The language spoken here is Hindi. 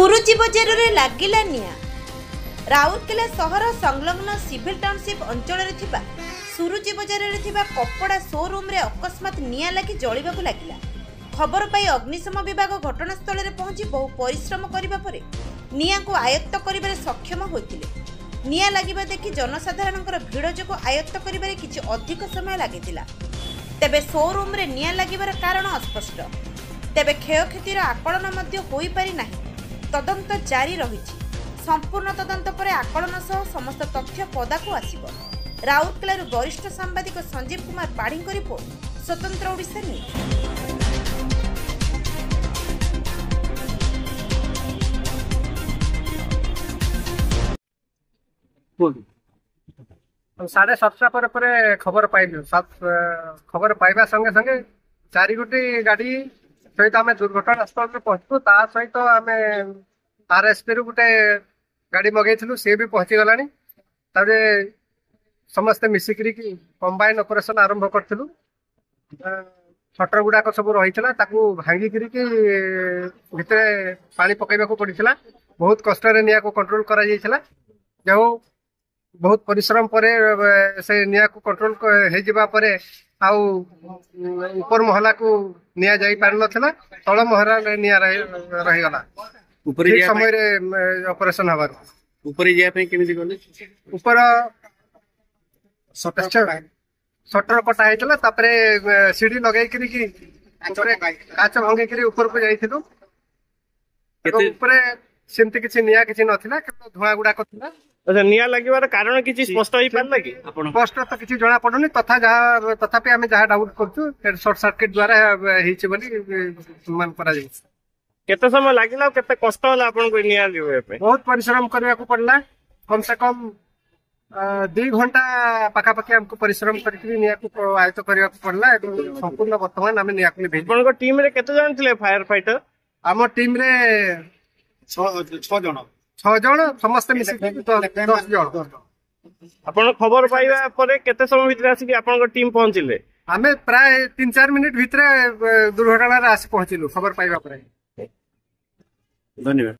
सुरुचि बजार रे लागिला निया। राउरकेला सहर संलग्न सिविल टाउनशिप अंचल सुरुचि बजार रे थिबा कपड़ा शोरूम रे अकस्मात निया लगी जलिबाकु लागिला। खबर पाई अग्निशम विभाग घटनास्थल रे पहुंची बहु परिश्रम करिबा परे निया को आयत्त करिबारे सक्षम होइतिले। निया लागिबा देखि जनसाधारणकर भिड़ जोगु आयत्त करिबारे किछि अधिक समय लागितिला। तेबे शोरूम रे निया लागिबार कारण अस्पष्ट। तेबे क्षयक्षतिर आकलन मध्य होई पारि नाही। तदंत जारी रहिछि। संपूर्ण तदंत पर आकलन सह समस्त तथ्य पदाकू आसिबो। राउरकेलारू वरिष्ठ सांबादिक संजीव कुमार पाढ़ी को रिपोर्ट, स्वतंत्र ओडिशा न्यूज। 7:30 पर खबर पाइलु। खबर पाइबा संगे संगे 4 गोटी गाड़ी सहित आम दुर्घटना स्थल में पहुंचू। ता सहित आम आरएसपी रु गोटे गाड़ी मगेलु, सी भी पहुंची गला। समस्ते मिसिकी कंबाइन ऑपरेशन आरंभ करूँ। शटर गुड़ाक सब रही भांगिक भितर पानी पकड़ा पड़ा। बहुत कष्ट निया को कंट्रोल कर बहुत परिश्रम पर से निया को कंट्रोल हो ऊपर महला को निया जाई पार नथिला। तल महला निया रहीगला। समय ऑपरेशन हबार ऊपर ऊपर शटर कटा होता। सीढ़ी लगे काच भंगिक ऊपर को जाइलु। सेमती किसी निया किसी नथिला, धुआ गुड़ाक थिला। अच्छा, निया लागिबार कारण किछि स्पष्ट होई पारला कि आपण? स्पष्ट तो किछि जणा पडुनी। तथापि आमे जहा डाउट करछु शॉर्ट सर्किट द्वारा हिच बोली मान करा जाय। केते समय लागिला, केते कष्ट होला आपण को निया लिबे पे? बहुत परिश्रम करबा को पड़ला। कम से कम 2 घंटा पाखापाखि हमको परिश्रम करके निया को आयत्त करबा को पड़ला। संपूर्ण वर्तमान आमे निया को भेज। आपण को टीम रे केते जण थिले फायर फाइटर? हम टीम रे 6 जण समस्त मिसिक 10 जण। आपण खबर पाइबा परे केते समय भीतर आसी आपण को टीम पहुंचिले? हमें प्राय 3-4 मिनिट भीतर दुर्घटना रे आसी पहुंचिलु खबर पाइबा परे। धन्यवाद।